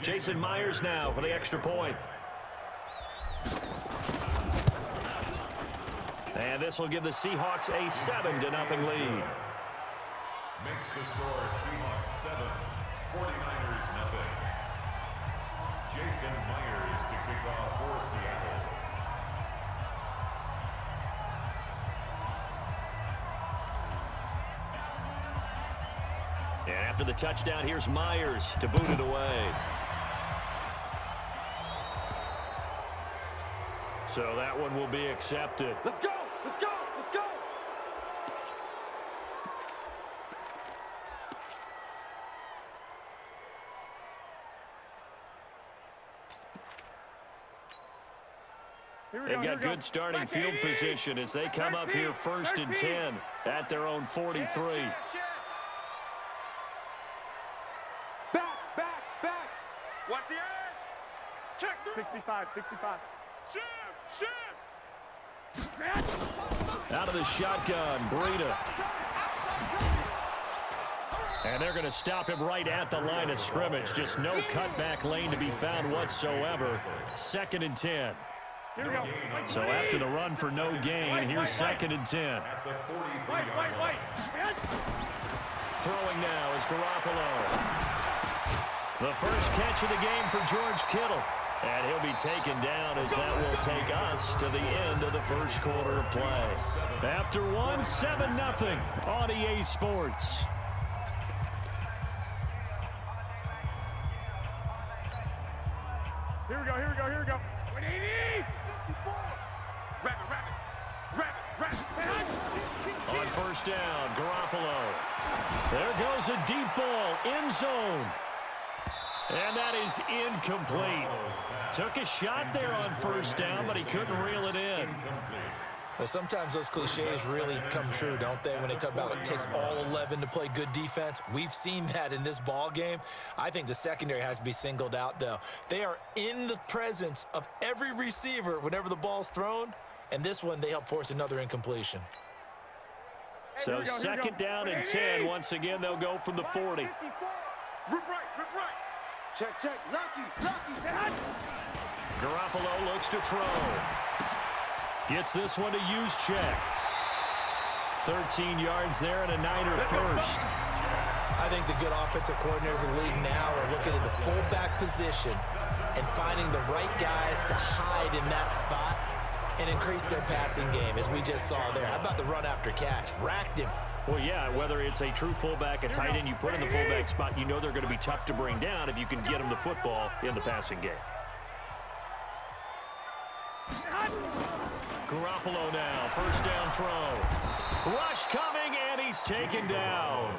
Jason Myers now for the extra point. And this will give the Seahawks a 7-0 lead. Makes the score Seahawks 7, 49ers 0. Jason Myers to kick off for Seattle. And after the touchdown, here's Myers to boot it away. So that one will be accepted. Let's go! Let's go! Let's go! They've got good starting field position as they come up here 1st and 10 at their own 43. Back! Watch the edge! Check 65. Shift! Out of the shotgun, Breida. And they're going to stop him right at the line of scrimmage. Just no cutback lane to be found whatsoever. 2nd and 10. Here we go. So after the run for no gain, here's 2nd and 10. Wait. Throwing now is Garoppolo. The first catch of the game for George Kittle. And he'll be taken down as that will take us to the end of the first quarter of play. After one, 7-0 on EA Sports. Here we go. 180! Rabbit! On first down, Garoppolo. There goes a deep ball, end zone. And that is incomplete. Took a shot there on first down, but he couldn't reel it in. Well, sometimes those cliches really come true, don't they? When they talk about it takes all 11 to play good defense. We've seen that in this ball game. I think the secondary has to be singled out, though. They are in the presence of every receiver whenever the ball's thrown. And this one, they help force another incompletion. So 2nd down and 10. Once again, they'll go from the 40. Rip right! Check. Lucky. Garoppolo looks to throw. Gets this one to Juszczyk. 13 yards there and a Niner first. I think the good offensive coordinators in the league now are looking at the fullback position and finding the right guys to hide in that spot and increase their passing game, as we just saw there. How about the run after catch? Racked him. Well, yeah, whether it's a true fullback, a tight end you put in the fullback spot, you know they're going to be tough to bring down if you can get them the football in the passing game. Garoppolo now, first down throw. Rush coming, and he's taken down.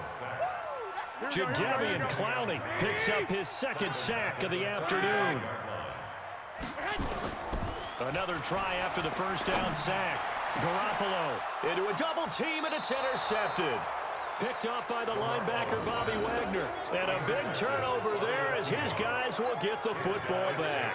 Jadeveon Clowney picks up his 2nd sack of the afternoon. Another try after the first down sack. Garoppolo into a double team, and it's intercepted. Picked off by the linebacker, Bobby Wagner. And a big turnover there as his guys will get the football back.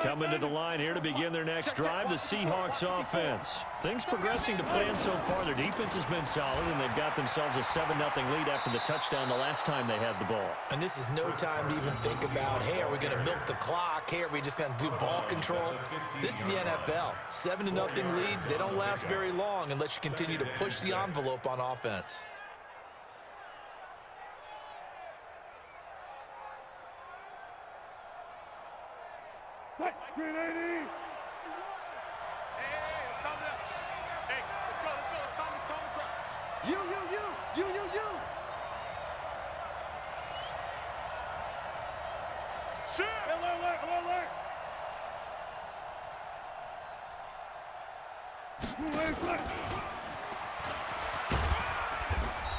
Coming to the line here to begin their next drive, the Seahawks offense. Things progressing to plan so far. Their defense has been solid, and they've got themselves a 7-0 lead after the touchdown the last time they had the ball. And this is no time to even think about, hey, are we going to milk the clock? Hey, are we just going to do ball control? This is the NFL. 7-0 leads, they don't last very long unless you continue to push the envelope on offense. Green 80! Hey, it's coming up. Hey, let's go. It's coming across. You! Shit! Alert!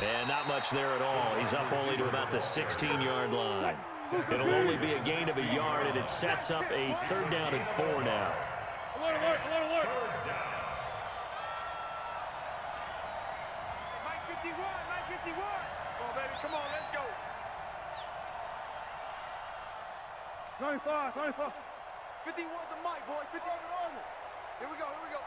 And not much there at all. He's up only to about the 16-yard line. It'll only be a gain of a yard, and it sets up a 3rd down and 4 now. Alert! Mike 51. Come on, baby. Come on, let's go. 25, 25. 51 the mic, boy. 50 on it. Here we go, here we go.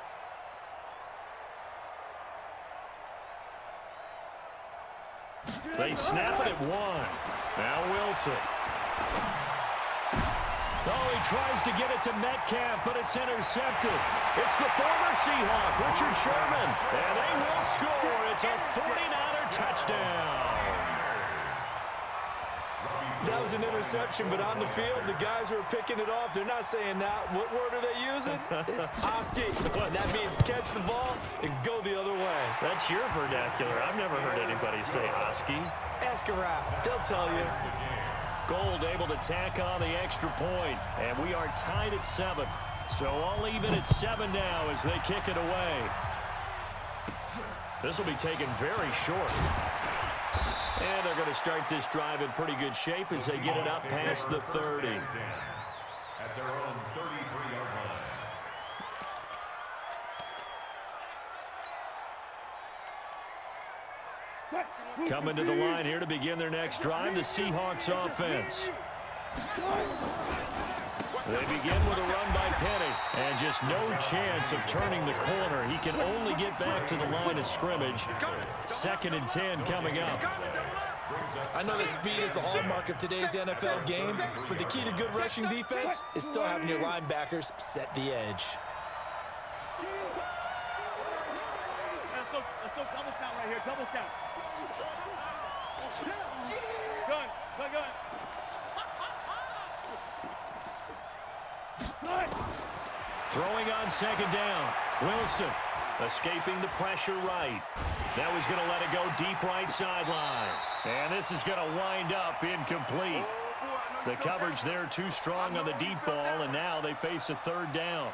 They snap it at 1. Now Wilson. Oh, he tries to get it to Metcalf, but it's intercepted. It's the former Seahawk, Richard Sherman. And they will score. It's a 49er touchdown. That was an interception, but on the field, the guys who are picking it off, they're not saying that. What word are they using? It's Oski. And that means catch the ball and go the other way. That's your vernacular. I've never heard anybody say Oski. Ask around. They'll tell you. Gold able to tack on the extra point, and we are tied at 7. So all even at 7 now as they kick it away. This will be taken very short. And they're going to start this drive in pretty good shape as they get it up past the 30. At their own 33-yard line. Coming to the line here to begin their next drive, the Seahawks offense. They begin with a run by Penny, and just no chance of turning the corner. He can only get back to the line of scrimmage. 2nd and 10 coming up. I know that speed is the hallmark of today's NFL game, but the key to good rushing defense is still having your linebackers set the edge. Let's go double count right here, double count. Gun. Throwing on 2nd down. Wilson escaping the pressure right. Now he's going to let it go deep right sideline. And this is going to wind up incomplete. The coverage there too strong on the deep ball, and now they face a 3rd down.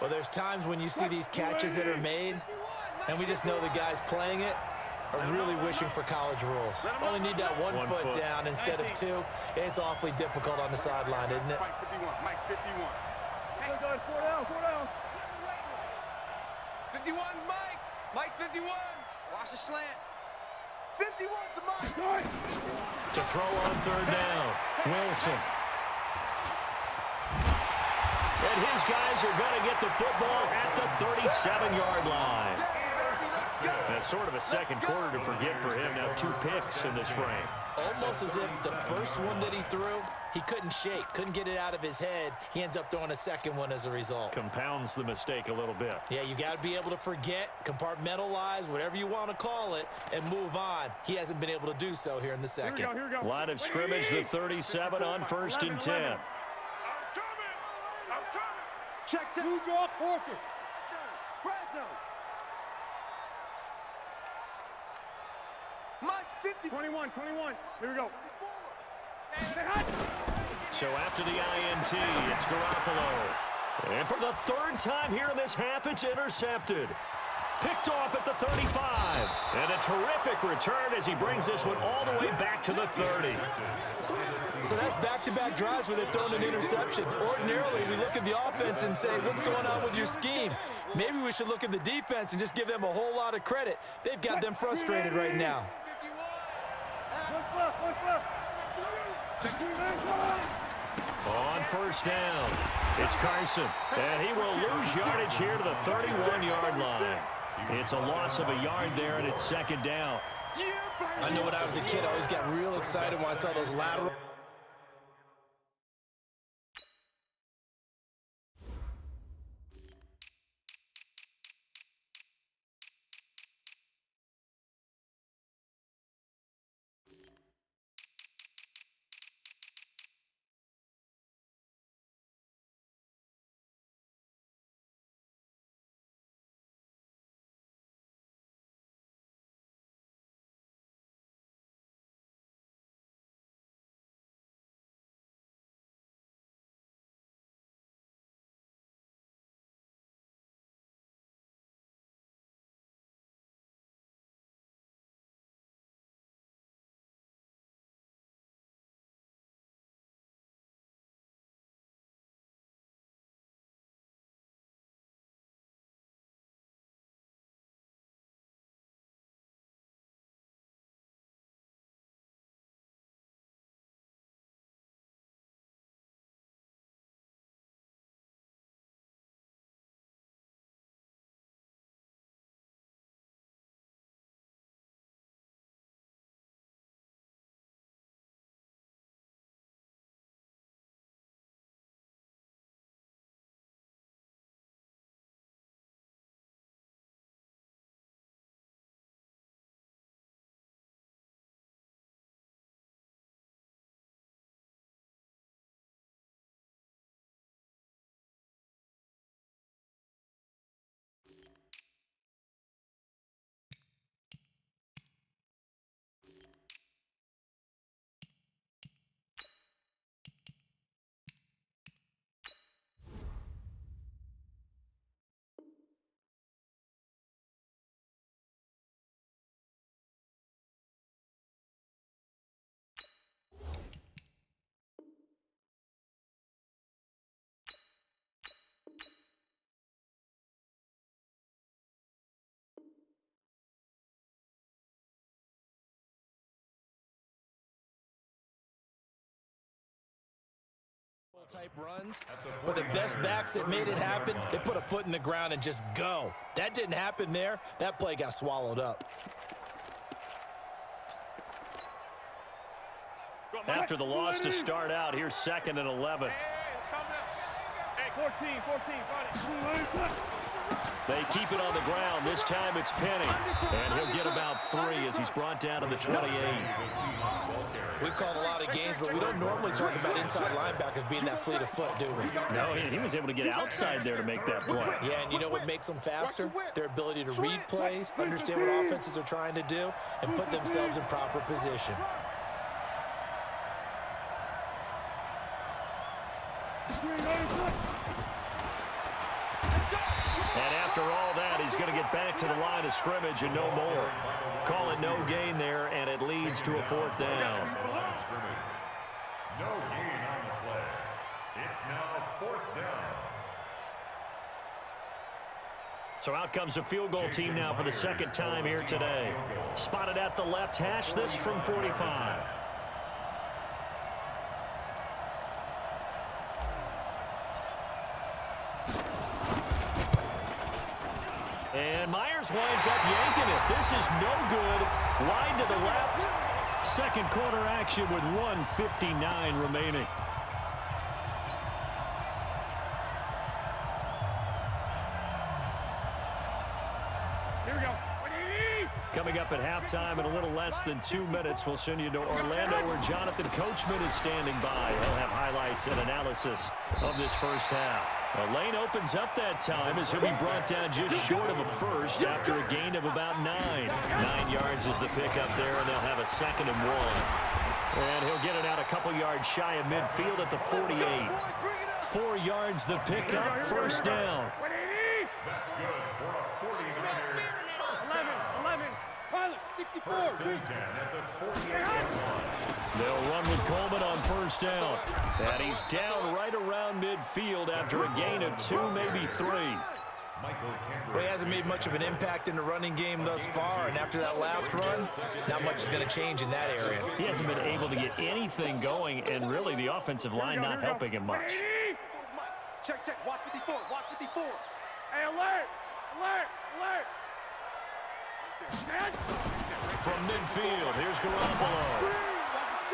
Well, there's times when you see these catches that are made, and we just know the guys playing it are really wishing for college rules. Only need that one foot down instead of 2. It's awfully difficult on the sideline, isn't it? Mike 51, Mike 51. Good, 4 down. 51, Mike. Mike 51. Watch the slant. 51 to Mike. To throw on 3rd down. Wilson. And his guys are going to get the football at the 37-yard line. That's sort of a second quarter to forget for him. Now 2 picks in this frame. Almost as if the first one that he threw, he couldn't shake, couldn't get it out of his head. He ends up throwing a second one as a result. Compounds the mistake a little bit. Yeah, you got to be able to forget, compartmentalize, whatever you want to call it, and move on. He hasn't been able to do so here in the second. Here we go. Line of scrimmage, the 37 on 1st and 10. I'm coming. Check. New draw, Porter. Fresno. Mike 50. 21. Here we go. So after the INT, it's Garoppolo. And for the 3rd time here in this half, it's intercepted. Picked off at the 35. And a terrific return as he brings this one all the way back to the 30. So that's back-to-back drives where they've thrown an interception. Ordinarily, we look at the offense and say, what's going on with your scheme? Maybe we should look at the defense and just give them a whole lot of credit. They've got them frustrated right now. On 1st down, it's Carson. And he will lose yardage here to the 31-yard line. It's a loss of a yard there, and it's 2nd down. I know when I was a kid, I always got real excited when I saw those lateral type runs, but the best backs that made it happen, they put a foot in the ground and just go. That didn't happen there. That play got swallowed up. After the loss to start out, here's 2nd and 11. Hey, 14, got it. They keep it on the ground. This time it's Penny. And he'll get about 3 as he's brought down to the 28. We've called a lot of games, but we don't normally talk about inside linebackers being that fleet of foot, do we? No, he was able to get outside there to make that play. Yeah, and you know what makes them faster? Their ability to read plays, understand what offenses are trying to do, and put themselves in proper position. And after all that, he's going to get back to the line of scrimmage and no more. Call it no gain there, and it leads to a 4th down. No gain on the play. It's now 4th down. So out comes a field goal team now for the 2nd time here today. Spotted at the left hash, this from 45. And Myers winds up yanking it. This is no good. Wide to the left. 2nd quarter action with 1:59 remaining. Here we go. Coming up at halftime in a little less than 2 minutes, we'll send you to Orlando where Jonathan Coachman is standing by. He'll have highlights and analysis of this first half. A lane opens up that time as he'll be brought down just short of a first after a gain of about 9. 9 yards is the pickup there, and they'll have a 2nd and 1. And he'll get it out a couple yards shy of midfield at the 48. 4 yards the pickup, first down. That's good for a 49er. 11. Pilot, 64. First and 10 at the 48-yard line. They'll run with Coleman on first down. And he's down right around midfield after a gain of 2, maybe 3. Well, he hasn't made much of an impact in the running game thus far, and after that last run, not much is going to change in that area. He hasn't been able to get anything going, and really the offensive line not helping him much. Check. Watch 54. Watch 54. Hey, alert. From midfield, here's Garoppolo.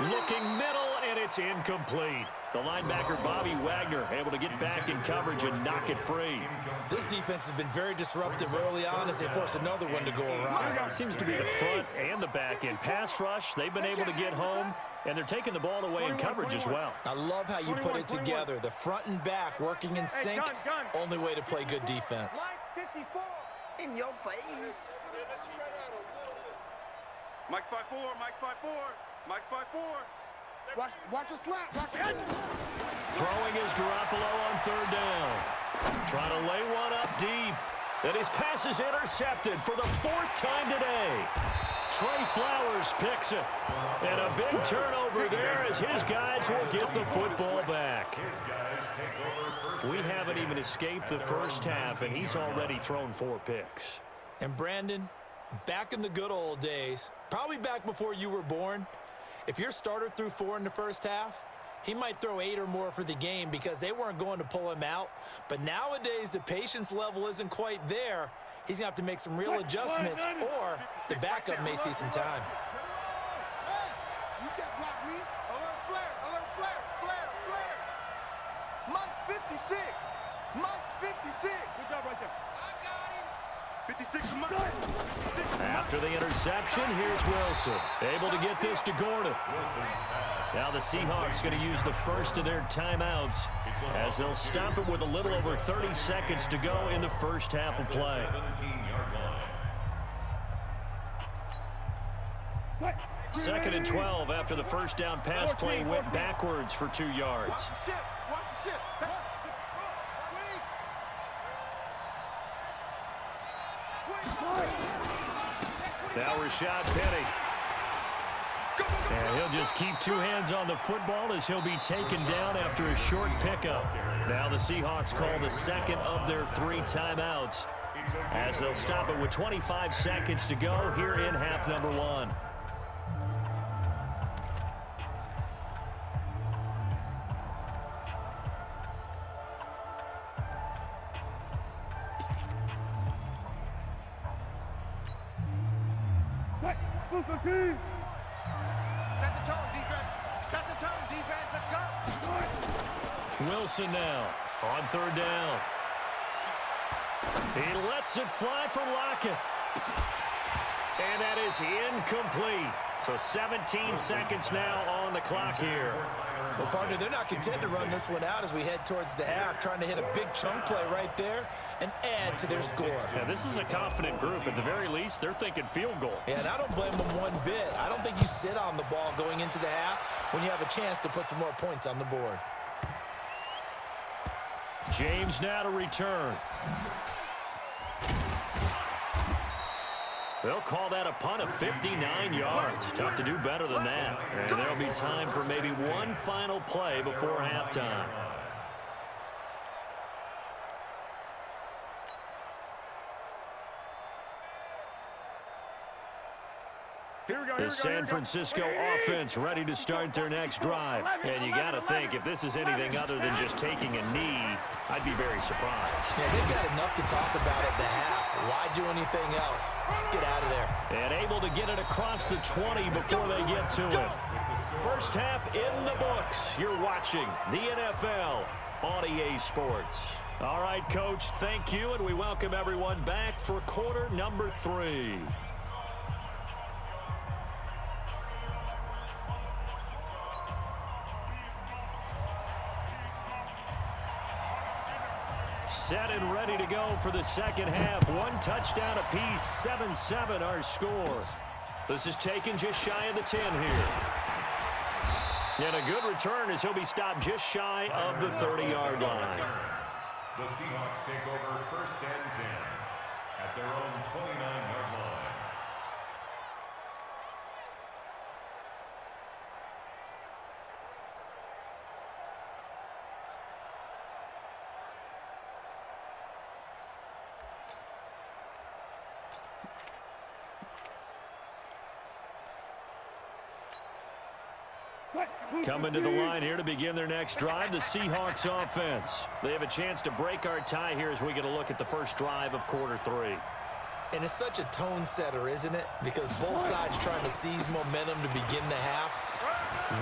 Looking middle, and it's incomplete. The linebacker, Bobby Wagner, able to get back in coverage and knock it free. This defense has been very disruptive early on as they force another one to go awry. It seems to be the front and the back end. Pass rush, they've been able to get home, and they're taking the ball away in coverage as well. I love how you put it together. The front and back working in sync, only way to play good defense. 54. In your face. Mike's 5-4. Mike's 5-4. Mike's 5-4. Watch a slap. Watch it. Throwing is Garoppolo on 3rd down. Trying to lay one up deep. And his pass is intercepted for the 4th time today. Trey Flowers picks it. And a big turnover there as his guys will get the football back. We haven't even escaped the first half, and he's already thrown 4 picks. And Brandon, back in the good old days, probably back before you were born, if your starter threw 4 in the first half, he might throw 8 or more for the game because they weren't going to pull him out. But nowadays, the patience level isn't quite there. He's going to have to make some real adjustments, or the backup may see some time. You can't block me. Alert flare. Mike's 56. Mike's 56. Good job right there. 56 Mike. After the interception, here's Wilson. Able to get this to Gordon. Now the Seahawks going to use the first of their timeouts as they'll stop it with a little over 30 seconds to go in the first half of play. 2nd and 12 after the first down pass play went backwards for 2 yards. Watch the ship. Now Rashad Penny. And he'll just keep 2 hands on the football as he'll be taken down after a short pickup. Now the Seahawks call the 2nd of their 3 timeouts as they'll stop it with 25 seconds to go here in half number 1. Move 15. Set the tone, defense. Set the tone, defense. Let's go. Wilson now on third down. He lets it fly for Lockett. And that is incomplete. So 17 seconds now on the clock here. Well, partner, they're not content to run this one out as we head towards the half, trying to hit a big chunk play right there and add to their score. Yeah, this is a confident group. At the very least, they're thinking field goal. Yeah, and I don't blame them one bit. I don't think you sit on the ball going into the half when you have a chance to put some more points on the board. James now to return. They'll call that a punt of 59 yards. Tough to do better than that. And there'll be time for maybe one final play before halftime. The San Francisco offense ready to start their next drive. And you got to think, if this is anything other than just taking a knee, I'd be very surprised. Yeah, they've got enough to talk about at the half. Why do anything else? Just get out of there. And able to get it across the 20 before they get to it. First half in the books. You're watching the NFL on EA Sports. All right, Coach, thank you, and we welcome everyone back for quarter number 3. Set and ready to go for the second half. One touchdown apiece, 7-7 our score. This is taken just shy of the 10 here. And a good return as he'll be stopped just shy of the 30-yard line. The Seahawks take over first and 10 at their own 29-yard line. Coming to the line here to begin their next drive, the Seahawks offense. They have a chance to break our tie here as we get a look at the first drive of quarter 3. And it's such a tone setter, isn't it? Because both sides trying to seize momentum to begin the half.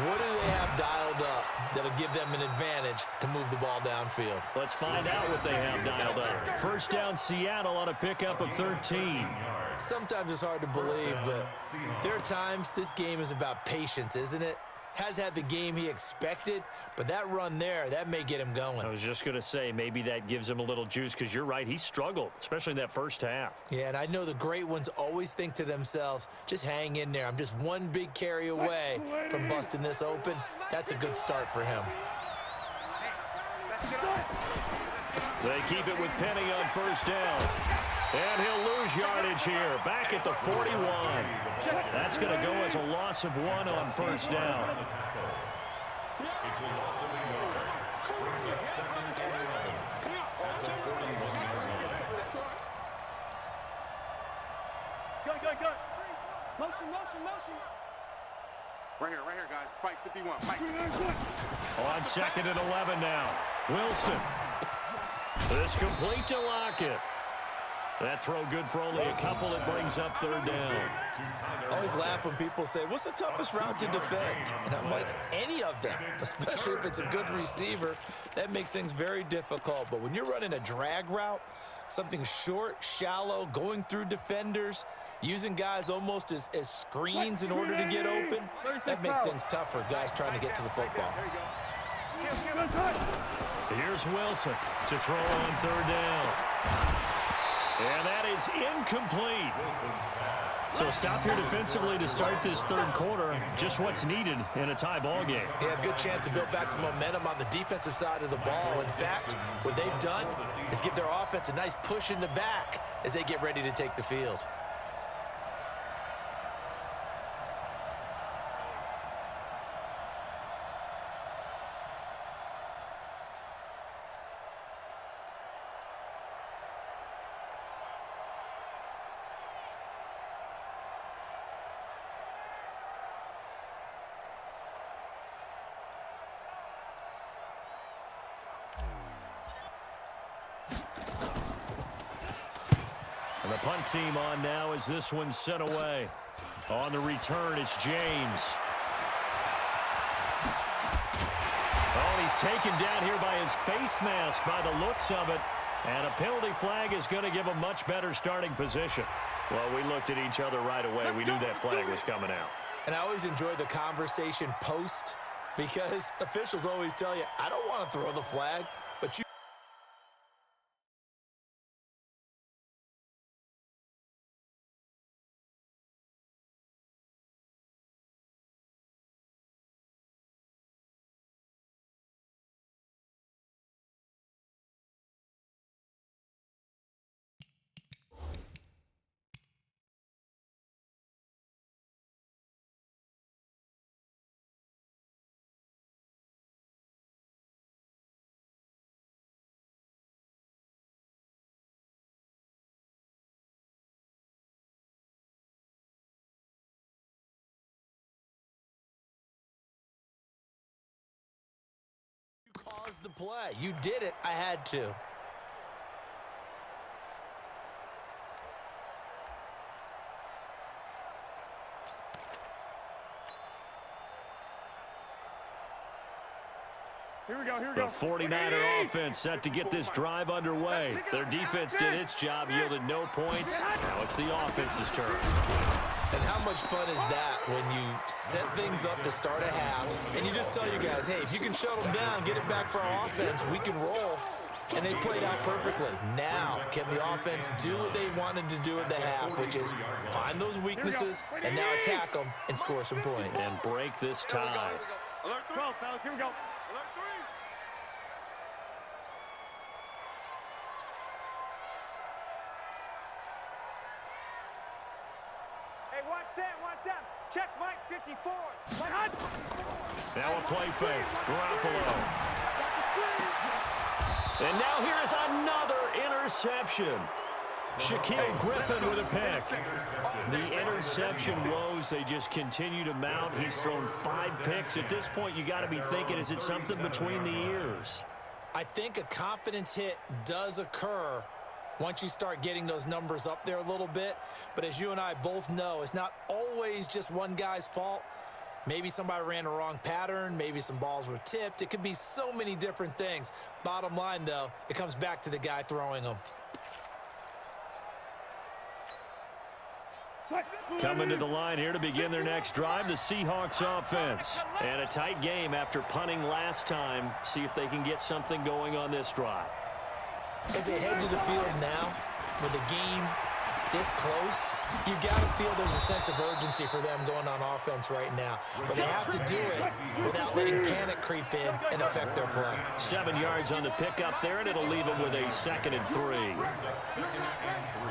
What do they have dialed up that'll give them an advantage to move the ball downfield? Let's find out what they have dialed up. First down, Seattle on a pickup of 13. Sometimes it's hard to believe, but there are times this game is about patience, isn't it? Has had the game he expected, but that run there, that may get him going. I was just going to say, maybe that gives him a little juice because you're right, he struggled, especially in that first half. Yeah, and I know the great ones always think to themselves, just hang in there. I'm just one big carry away from busting this open. That's a good start for him. They keep it with Penny on first down. And he'll lose yardage here, back at the 41. That's going to go as a loss of 1 on first down. It's a loss of a yard. Brings up second and 11 at the 41-yard line. Go. Motion. Right here, guys. Fight 51. Fight. On second and 11 now. Wilson. This complete to Lockett. That throw good for only a couple. It brings up third down. I always laugh when people say, what's the toughest route to defend? And I'm like, any of them, especially if it's a good receiver. That makes things very difficult. But when you're running a drag route, something short, shallow, going through defenders, using guys almost as screens in order to get open, that makes things tough for guys trying to get to the football. Here's Wilson to throw on third down. And that is incomplete. So stop here defensively to start this third quarter. Just what's needed in a tie ball game. Yeah, good chance to build back some momentum on the defensive side of the ball. In fact, what they've done is give their offense a nice push in the back as they get ready to take the field. And the punt team on now as this one's sent away. On the return, it's James. Oh, he's taken down here by his face mask by the looks of it. And a penalty flag is going to give a much better starting position. Well, we looked at each other right away. We knew that flag was coming out. And I always enjoy the conversation post because officials always tell you, I don't want to throw the flag, but you caused the play. You did it. I had to. Here we go, here we The go. 49er offense set to get this drive underway. Their defense did its job, yielded no points. Now it's the offense's turn. And how much fun is that when you set things up to start a half and you just tell your guys, hey, if you can shut them down, get it back for our offense, we can roll. And they played out perfectly. Now, can the offense do what they wanted to do at the half, which is find those weaknesses and now attack them and score some points. And break this tie. 12, fellas, here we go. Hey, watch that. Check Mike 54. Right on. Now a play fake. Garoppolo. And now here is another interception. Shaquille Griffin with a pick. The interception woes, they just continue to mount. He's thrown 5 picks. At this point, you got to be thinking, is it something between the ears? I think a confidence hit does occur once you start getting those numbers up there a little bit. But as you and I both know, it's not always just one guy's fault. Maybe somebody ran the wrong pattern. Maybe some balls were tipped. It could be so many different things. Bottom line, though, it comes back to the guy throwing them. Coming to the line here to begin their next drive, the Seahawks offense. And a tight game after punting last time. See if they can get something going on this drive. As they head to the field now, with the game this close, you got to feel there's a sense of urgency for them going on offense right now. But they have to do it without letting panic creep in and affect their play. 7 yards on the pickup there, and it'll leave them with a 2nd and 3. Second and 3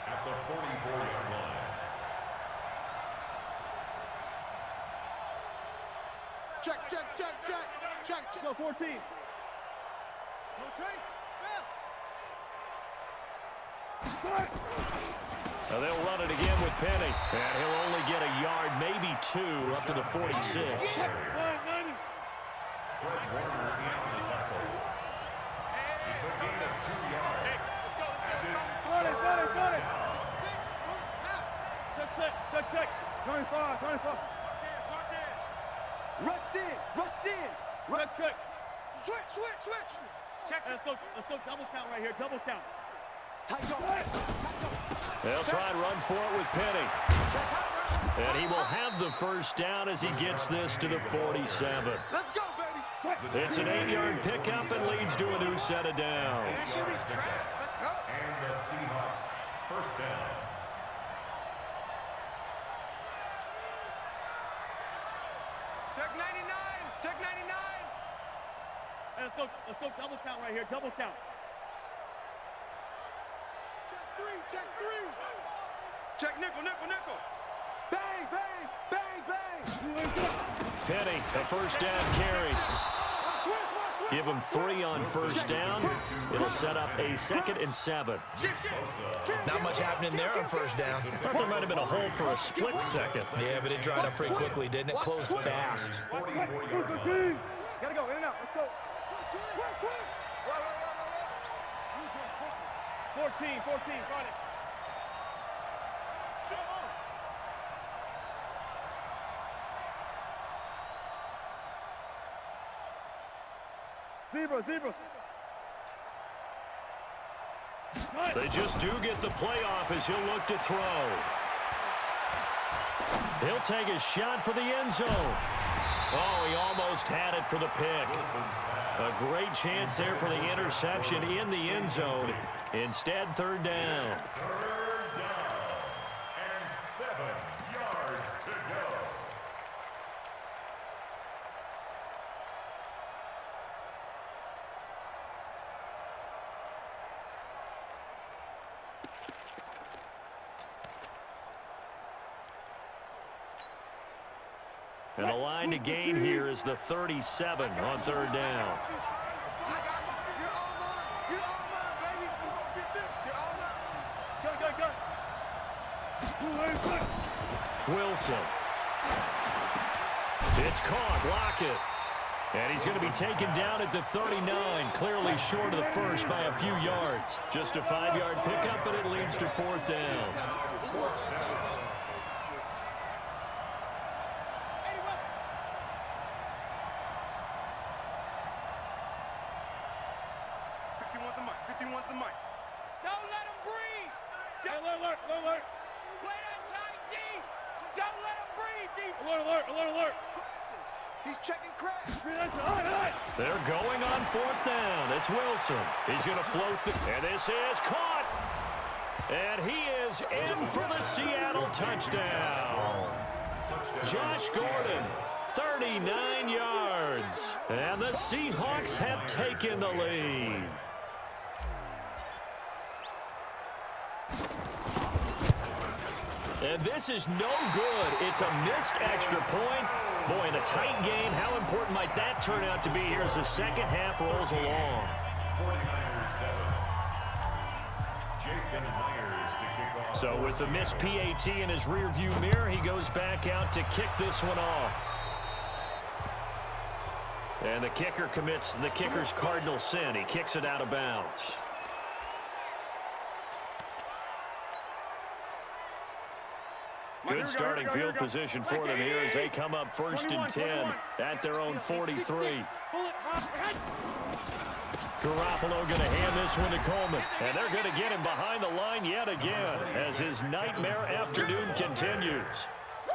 at the 44-yard line. Check. Go, 14. Now they'll run it again with Penny. And he'll only get a yard, maybe 2, up to the 46. Fred Warner in the tackle. It's a gain of 2 yards. And it's Got it. Check. 25. Rush in. Check. Switch. Check. Let's go double count right here. Double count. Tight go. They'll try and run for it with Penny. And he will have the first down as he gets this to the 47. Let's go, baby. It's an 8-yard pickup and leads to a new set of downs. Let's go. And the Seahawks first down. Check 99. Let's go double count right here. Double count. Check 3. Check nickel. Bang. Penny, a first down carry. Give him 3 on first down. It'll set up a 2nd and 7. Not much happening there on first down. Thought there might have been a hole for a split second. Yeah, but it dried up pretty quickly, didn't it? Closed fast. 44-yard line. Gotta go, in and out. Let's go. 14, got it. Zebra, zebra. They just do get the playoff as he'll look to throw. He'll take a shot for the end zone. Oh, he almost had it for the pick. A great chance there for the interception in the end zone. Instead, third down. Third down and 7 yards to go. And the line to gain here is the 37 on third down. Wilson. It's caught. Lockett. And he's going to be taken down at the 39, clearly short of the first by a few yards. Just a 5-yard pickup, but it leads to fourth down. Don't let him breathe. Alert, alert. Play that tight D. Don't let him breathe, D. Alert. He's checking cracks. They're going on fourth down. It's Wilson. He's going to float and this is caught. And he is in for the Seattle touchdown. Josh Gordon, 39 yards. And the Seahawks have taken the lead. And this is no good. It's a missed extra point. Boy, in a tight game, how important might that turn out to be here as the second half rolls along? 49ers 7. Jason Myers to kick off. So with the missed PAT in his rearview mirror, he goes back out to kick this one off. And the kicker commits the kicker's cardinal sin. He kicks it out of bounds. Good starting field position for them here as they come up first and 10 at their own 43. Garoppolo going to hand this one to Coleman. And they're going to get him behind the line yet again as his nightmare afternoon continues.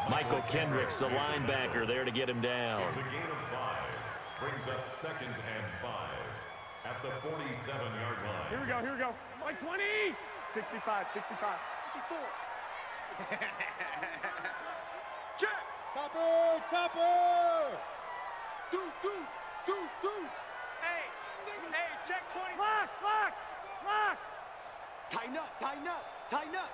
Michael Kendricks, the linebacker, there to get him down. It's a gain of 5. Brings up 2nd and 5 at the 47-yard line. Here we go. Like 20. 65. 54. Check. Topper. Deuce. Hey, check 20. Lock. Tighten up.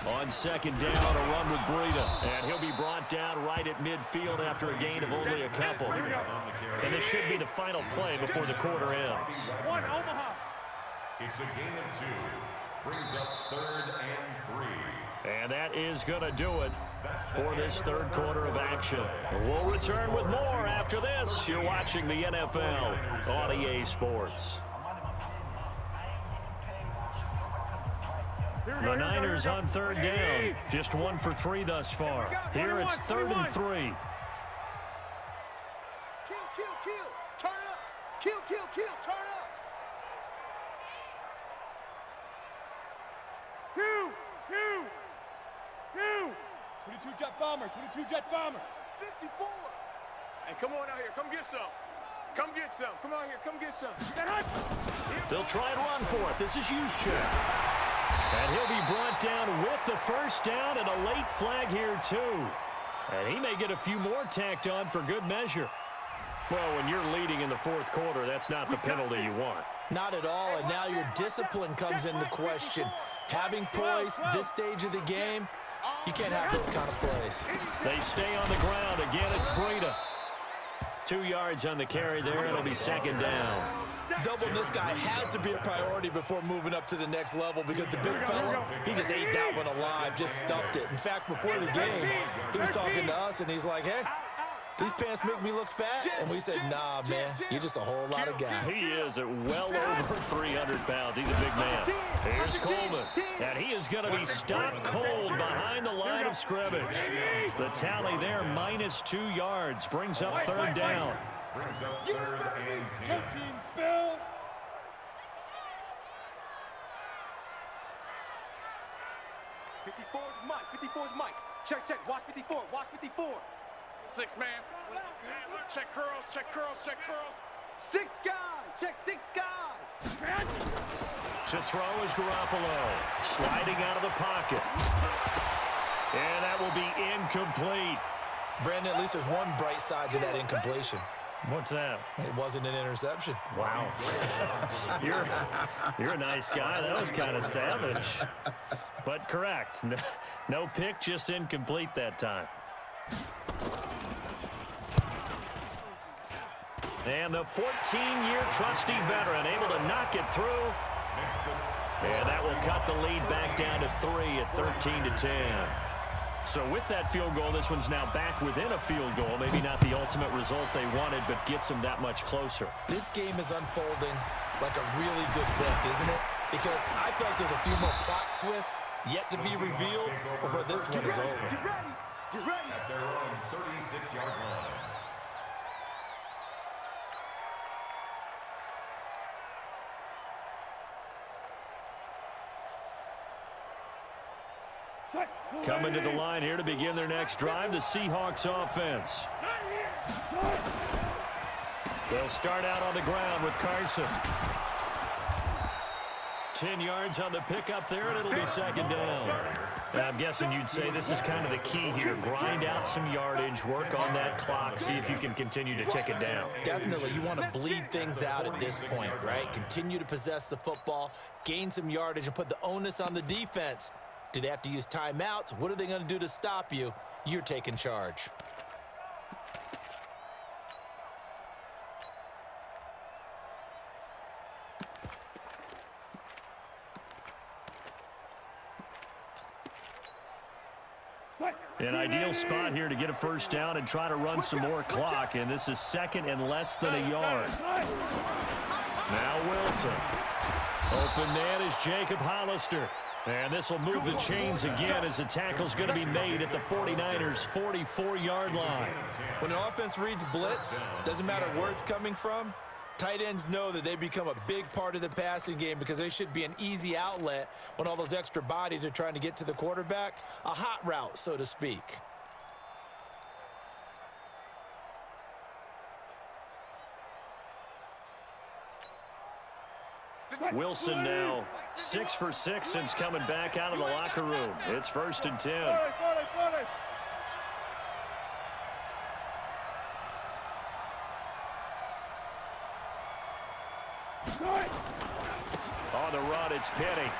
On second down, a run with Breida. And he'll be brought down right at midfield after a gain of only a couple. And this should be the final play before the quarter ends. One, Omaha. It's a gain of 2. Brings up 3rd and 3. And that is going to do it for this third quarter of action. We'll return with more after this. You're watching the NFL on EA Sports. The Niners on third down. Just 1 for 3 thus far. Here it's 3rd and 3. Kill. Turn up. Kill. Turn up. 2. 22 jet bomber. 54. Hey, come on out here. Come get some. Come on here. Come get some. They'll try and run for it. This is Juszczyk. And he'll be brought down with the first down and a late flag here too. And he may get a few more tacked on for good measure. Well, when you're leading in the fourth quarter, that's not the penalty you want. Not at all, and now your discipline comes into question. Having poise this stage of the game, you can't have those kind of plays. They stay on the ground. Again, it's Breida. 2 yards on the carry there. It'll be second down. Doubling this guy has to be a priority before moving up to the next level because the big fella, he just ate that one alive, just stuffed it. In fact, before the game, he was talking to us, and he's like, hey, these pants make me look fat. And we said, nah, man, you're just a whole lot of guy. He is at well over 300 pounds. He's a big man. Here's Coleman. And he is going to be stopped cold behind the line of scrimmage. The tally there, -2 yards, brings up third down. Brings up 3rd and 10. Team spill. '54's Mike. Check. Watch 54. Watch 54. 6 man. Check curls. Six guy. Check 6 guy. To throw is Garoppolo, sliding out of the pocket. And that will be incomplete. Brandon, at least there's one bright side to that incompletion. What's that? It wasn't an interception. Wow. You're a nice guy. That was kind of savage. But correct. No pick, just incomplete that time. And the 14-year trusty veteran able to knock it through. And that will cut the lead back down to 3 at 13-10. So with that field goal, this one's now back within a field goal. Maybe not the ultimate result they wanted, but gets them that much closer. This game is unfolding like a really good book, isn't it? Because I feel like there's a few more plot twists yet to be revealed before this one is over. Get ready. At their own 36-yard line. Coming to the line here to begin their next drive, the Seahawks offense. They'll start out on the ground with Carson. 10 yards on the pickup there, and it'll be 2nd down. And I'm guessing you'd say this is kind of the key here. Grind out some yardage, work on that clock, see if you can continue to tick it down. Definitely, you want to bleed things out at this point, right? Continue to possess the football, gain some yardage, and put the onus on the defense. Do they have to use timeouts? What are they going to do to stop you? You're taking charge. An ideal spot here to get a 1st down and try to run some more clock, and this is 2nd and less than a yard. Now Wilson. Open man is Jacob Hollister. And this will move the chains again as the tackle's going to be made at the 49ers' 44-yard line. When an offense reads blitz, doesn't matter where it's coming from, tight ends know that they become a big part of the passing game because they should be an easy outlet when all those extra bodies are trying to get to the quarterback. A hot route, so to speak. Wilson now 6 for 6 since coming back out of the locker room. It's 1st and 10. On the run, it's Penny.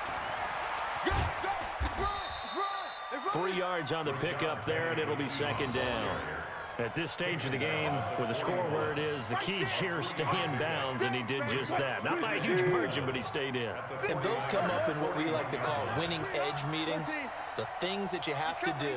3 yards on the pickup there, and it'll be 2nd down. At this stage of the game, with the score where it is, the key here is stay in bounds, and he did just that. Not by a huge margin, but he stayed in. And those come up in what we like to call winning edge meetings. The things that you have to do,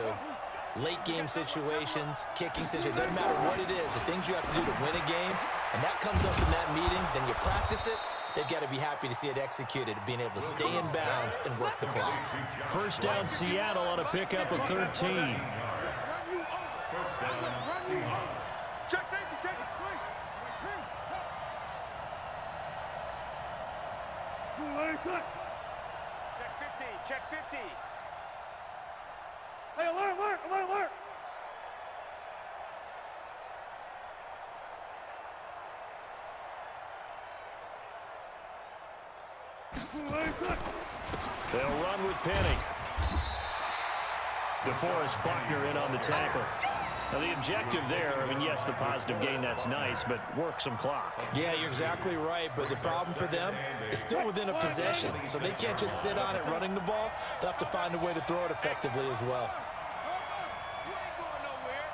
late game situations, kicking situations, doesn't matter what it is, the things you have to do to win a game, and that comes up in that meeting, then you practice it. They've got to be happy to see it executed, being able to stay in bounds and work the clock. 1st down, Seattle on a pickup of 13. 1st down, Seahawks. Check safety, check it. Check 50. Hey, alert. They'll run with Penny. DeForest Buckner in on the tackle. Now the objective there, I mean, yes, the positive gain, that's nice, but work some clock. Yeah, you're exactly right, but the problem for them is still within a possession, so they can't just sit on it running the ball. They'll have to find a way to throw it effectively as well. You ain't going nowhere.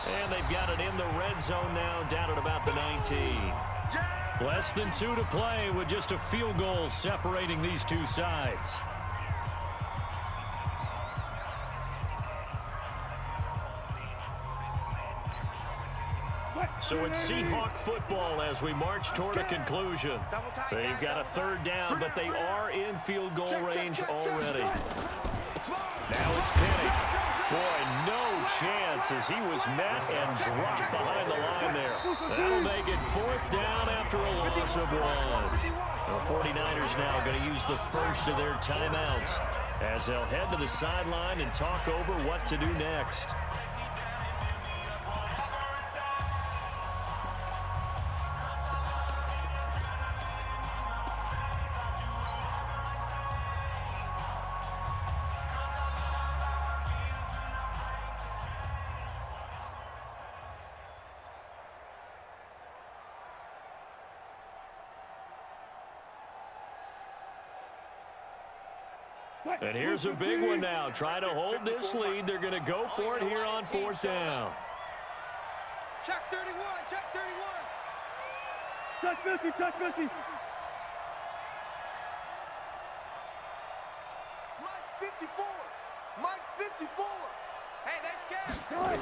And they've got it in the red zone now, down at about the 19. Less than 2 to play with just a field goal separating these two sides. So it's Seahawk football as we march toward a conclusion. They've got a third down, but they are in field goal range already. Now it's Penny. Boy, no chance as he was met and dropped behind the line there. That'll make it fourth down after a loss of one. The 49ers now going to use the first of their timeouts as they'll head to the sideline and talk over what to do next. And here's a big one now. Trying to hold this lead. They're going to go for it here on fourth down. Check 31, check 31. Check 50, check 50. Mike's 54. Mike's 54. Hey, they scared.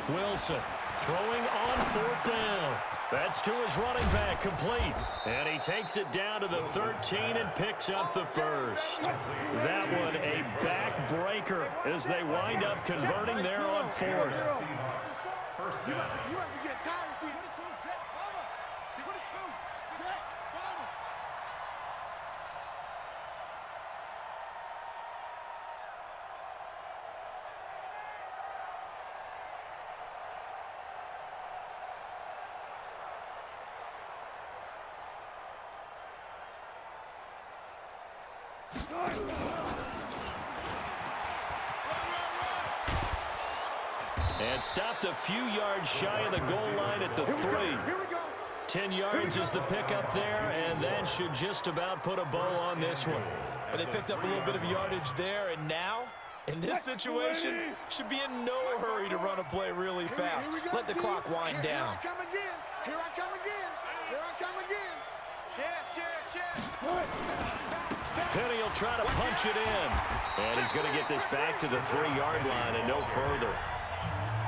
Wilson throwing on fourth down. That's to his running back, complete. And he takes it down to the 13 and picks up the first. That one a backbreaker as they wind up converting there on fourth. You must be getting tired of seeing it. And stopped a few yards shy of the goal line at the 3. 10 yards is the pickup there, and that should just about put a bow on this one. But they picked up a little bit of yardage there, and now, in this situation, should be in no hurry to run a play really fast. Let the clock wind down. Here I come again. Here I come again. Here I come again. Check. Penny will try to punch it in. And he's going to get this back to the 3-yard line and no further.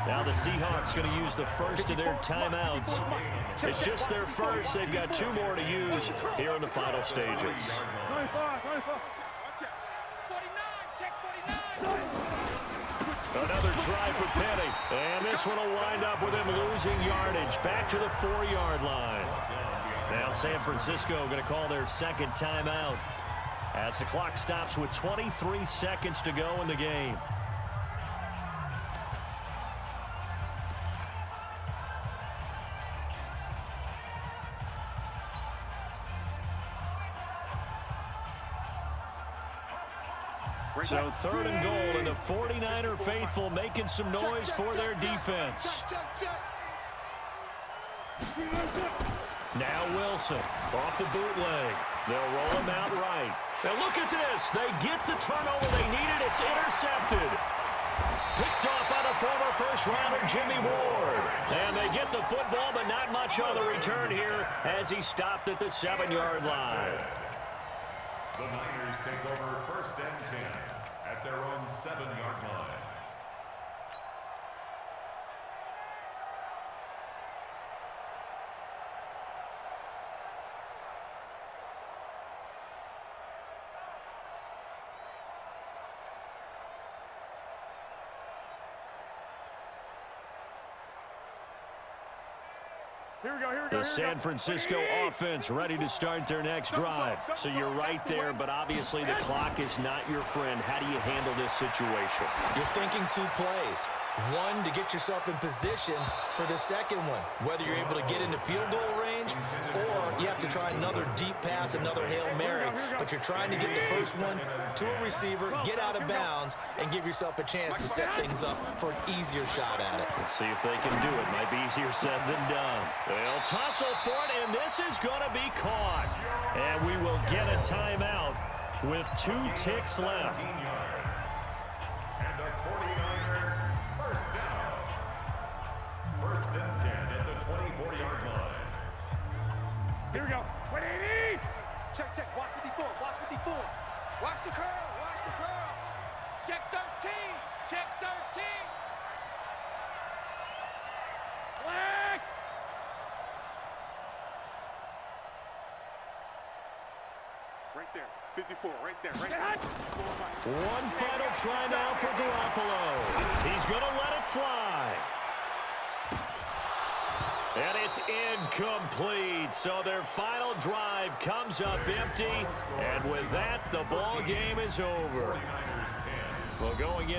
Now the Seahawks going to use the first of their timeouts. It's just their first. They've got 2 more to use here in the final stages. 95, 95. Another try for Penny. And this one will wind up with him losing yardage. Back to the 4-yard line. Now San Francisco going to call their second timeout as the clock stops with 23 seconds to go in the game. So third and goal, and the 49er faithful making some noise for their defense. Now Wilson off the bootleg. They'll roll him out right. Now look at this. They get the turnover they needed. It's intercepted. Picked off by the former first-rounder Jimmy Ward. And they get the football, but not much on the return here as he stopped at the 7-yard line. The Niners take over first and 10 at their own 7-yard line. The San Francisco offense ready to start their next drive. So you're right there, but obviously the clock is not your friend. How do you handle this situation? You're thinking 2 plays. One, to get yourself in position for the second one, whether you're able to get into field goal range or you have to try another deep pass, another Hail Mary, but you're trying to get the first one to a receiver, get out of bounds, and give yourself a chance to set things up for an easier shot at it. Let's see if they can do it. Might be easier said than done. They'll tussle for it, and this is going to be caught. And we will get a timeout with 2 ticks left. And the 49ers first down. First and 10 at the 24-yard line. Here we go. 180. Check. Watch 54. Watch 54. Watch the curl. Watch the curl. Check 13. Check 13. Black. Right there. 54, right there, right there. One final try now for Garoppolo. He's going to let it fly. And it's incomplete. So their final drive comes up empty. And with that, the ball game is over. Well, going in.